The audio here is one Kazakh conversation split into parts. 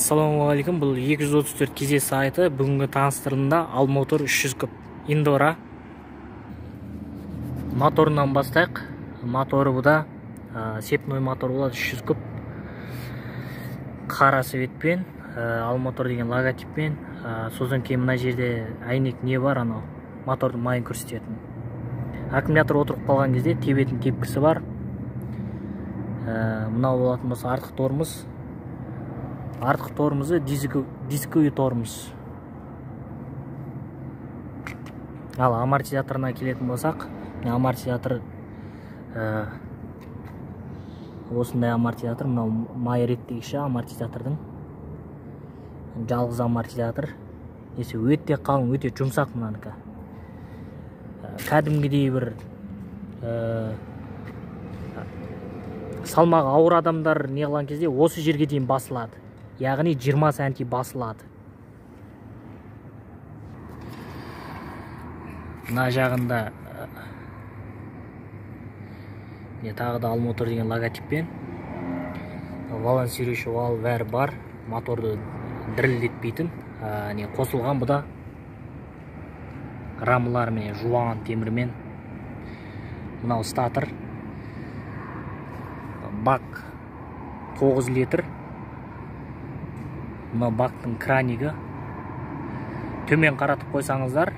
Ассалаумағалейкум, бұл 234 кезе сайты. Бүгінгі таныстырылымда ал мотор 300 күп Индора. Моторынан бастайық. Моторы бұда сепной мотор болады, 300 күп. Қара светпен, ал мотор деген логотиппен. Сосын кейін мына жерде әйнек не бар, анау мотордың майын көрсететін. Аккумулятор отырып қалған кезде тебетін тепкісі бар. Мынау болатын болса артқы тормоз. Артқы тормозы дисковый тормоз. Ал амортизаторына келетін болсақ, амортизатор осындай амортизатор, мынау май реттегіші амортизатордың. Жалғыз амортизатор. Өте қалың, өте жұмсақ мұнаныкі. Кәдімгідей бір салмағы ауыр адамдар неғылған кезде осы жерге дейін басылады. Яғни 20 сантий басылады. Мына жағында тағы да ал мотор деген логотиппен балансирующий вал бәрі бар. Моторды дірілдетпейтін. Қосылған бұда рамалармен, жуан темірмен. Мынау статор. Бак 9 литр. Мына бактың кранигі. Төмен қаратып қойсаңыздар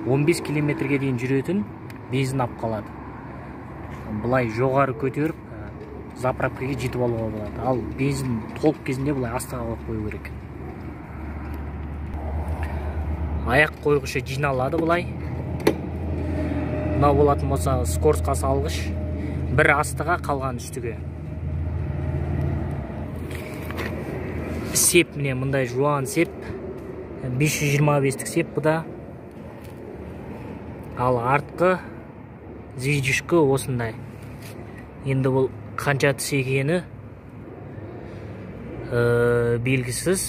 15 километрге дейін жүретін бензин ап қалады. Бұлай жоғары көтеріп заправкаға жетіп алуға болады. Ал бензин толып кезінде бұлай астыға қойып қою керек. Аяқ қойғышы жиналады бұлай. Мынау болатын болса скоростқа салғыш. Бір астыға қалған үстіге. Сеп міне мұндай жуан сеп. 525-тік сеп бұда. Ал артқы движушкі осындай. Енді бұл қанша тісекені белгісіз.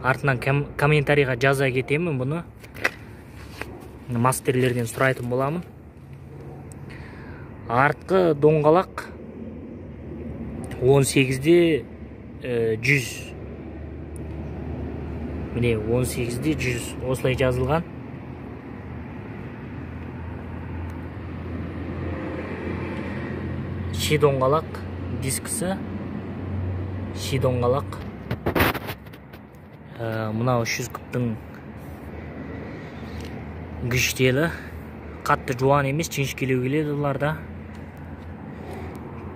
Артынан комментарийға жаза кетемін бұны. Мастерлерден сұрайтын боламын. Артқы доңғалақ 18-де 100. Міне 18-де 100 осылай жазылған. Ши доңғалақ дискісі. Ши доңғалақ. Мынау 300 күптің күштелі. Қатты жуан емес, ченшкелеу келеді оларда.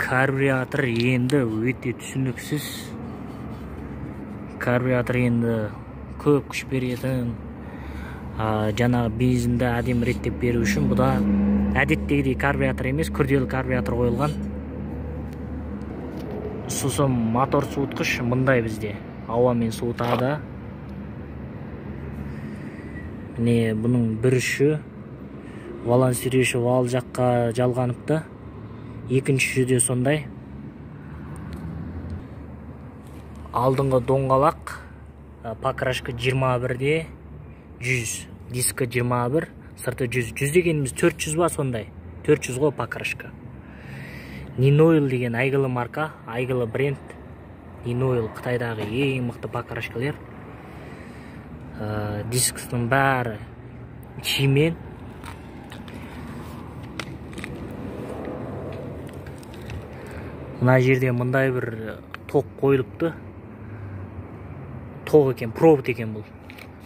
Карбюратор енді өте түсініксіз. Карбюратор енді көп күш беретін. Жаңағы бензинді әдем реттеп беру үшін бұда әдеттегідей карбюратор емес, күрделі карбюратор қойылған. Сосын мотор суытқыш мындай бізде. Ауамен суытады. Міне бұның бір үші балансирующий вал жаққа жалғаныпты. Екінші де сондай. Алдыңғы доңғалақ покрашка 21-де 100, дискі 21, сырты 100. 100 дегеніміз 400 ба сондай. 400 ғой покрашка. Ninoil деген айгылы марка, айгылы бренд. Ninoil Қытайдағы ең мықты покрашкалар. Дискісінің бәрі чимен. Мына жерде мындай бір ток қойылыпты. Ток екен, провод екен бұл.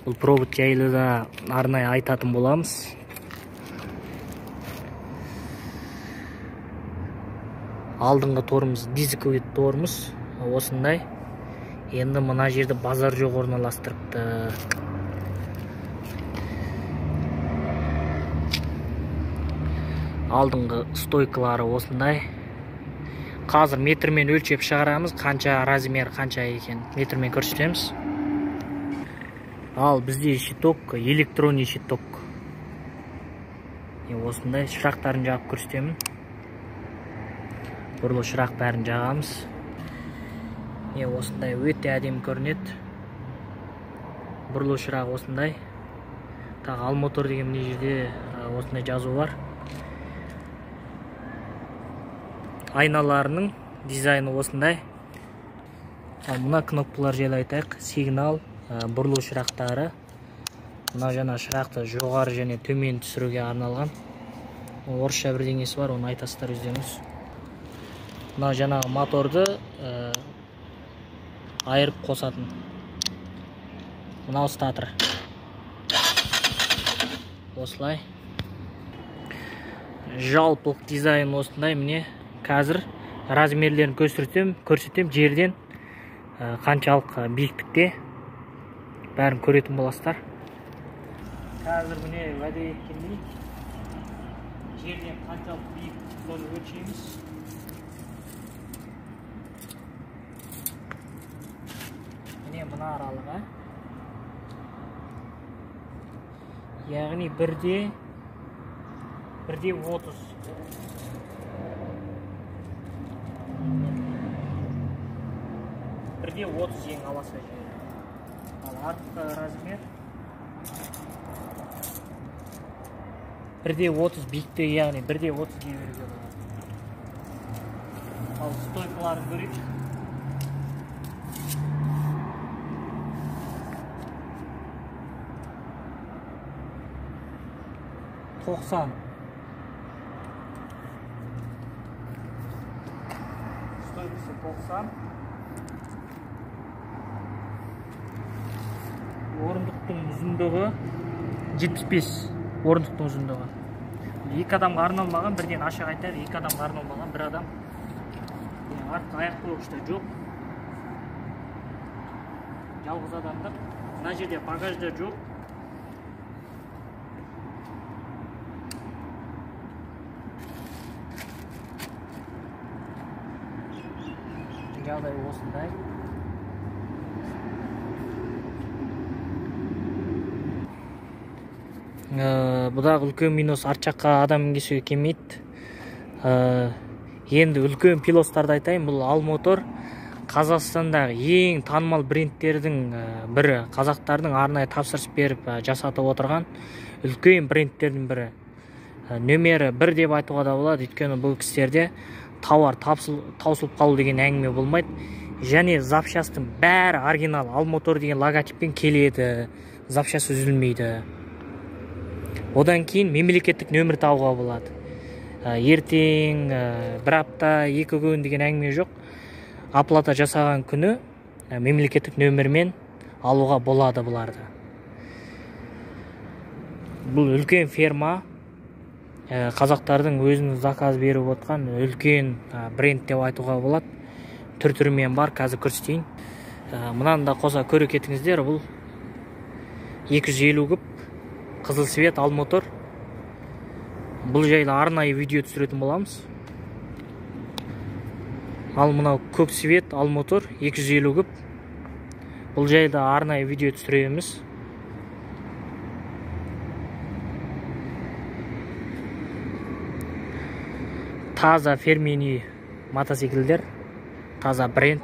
Бұл провод жайлы да арнайы айтатын боламыз. Алдыңғы тормоз дисковый тормоз осындай. Енді мына жерде базар жоқ орналастырыпты. Алдыңғы стойкалары осындай. Қазір метрмен өлшеп шығарамыз, қанша размер, қанша екен метрмен көрсетеміз. Ал бізде щиток, электронный щиток. Осындай шырақтарын жағып көрсетемін. Бұрылы шырақ бәрін жағамыз. Осындай өте әдемі көрінеді. Бұрылу шырақ осындай. Тағы ал мотор деген мына жерде осындай жазу бар. Айналарының дизайны осындай. Мына кнопкалар жайлы айтайық. Сигнал, бұрылу шырақтары. Мына жана шырақты жоғары және төмен түсіруге арналған. Орысша бірдеңесі бар, оны айтасыздар өздеріңіз. Мына жаңағы моторды айырып қосатын. Мынау статор. Осылай. Жалпылық дизайн осындай. Міне қазір размерлерін көрсетем жерден қаншалық биіктікте бәрін көретін боласыздар. Қазір міне уәде еткендей жерден қаншалық биіктік соны өлшейміз. Міне мына аралығы. Яғни 1-де 30. 1-де 30 ең аласа жері. Ал артқы размер 1-де 30 биіктігі, яғни 1-де 30 дей беруге болады. Ал стойкаларын көрейік. Стойкасы 90. Орындықтың ұзындығы 75. Орындықтың ұзындығы. 2 адамға арналмаған, бірден ашық айтайық, 2 адамға арналмаған, 1 адам. Артқы аяқ қойғышта жоқ. Жалғыз адамдық. Мына жерде багажда жоқ. Жағдай осындай. Бұдағы үлкен минус арт жаққа адам мінгесуге келмейді. Енді үлкен пилоттарды айтайын, бұл Al-Motor Қазақстандағы ең танымал брендтердің бірі, қазақтардың арнайы тапсырыс беріп жасатып отырған үлкен брендтердің бірі. Нөмері 1 деп айтуға да болады, өйткені бұл кісілерде тауар таусылып қалу деген әңгіме болмайды. Және запчастың бәрі оригинал, Al-Motor деген логотиппен келеді, запчаст үзілмейді. Одан кейін мемлекеттік нөмір тауға болады. Ертең, 1 апта, 2 күн деген әңгіме жоқ. Оплата жасаған күні мемлекеттік нөмірмен алуға болады бұларды. Бұл үлкен ферма, қазақтардың өзінің заказ беріп отқан үлкен бренд деп айтуға болады. Түр-түрімен бар, қазір көрсетейін. Мынаны да қоса көре кетіңіздер, бұл 250 күп қызыл свет Al-Motor. Бұл жайлы арнайы видео түсіретін боламыз. Ал мынау көк свет Al-Motor 250 күп. Бұл жайлы арнайы видео түсіреміз. Таза фирменный мотоциклдер, таза бренд.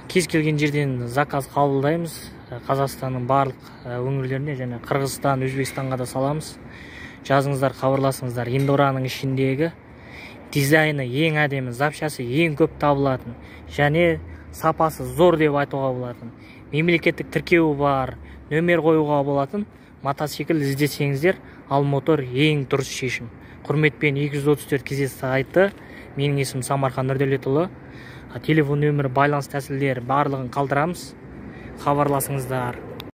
Кез келген жерден заказ қабылдаймыз. Қазақстанның барлық өңірлеріне және Қырғызстан, Өзбекстанға да саламыз. Жазыңыздар, хабарласыңыздар. Индораның ішіндегі дизайны ең әдемі, запчасы ең көп табылатын және сапасы зор деп айтуға болатын. Мемлекеттік тіркеуі бар, нөмер қоюға болатын мотоцикл іздесеңіздер, Al-Motor ең дұрыс шешім. Құрметпен 234 кездесті айтты. Менің есімім Самархан Нұрдәулетұлы. Телефон нөмірі, байланыс тәсілдері барлығын қалдырамыз. Хабарласыңыздар.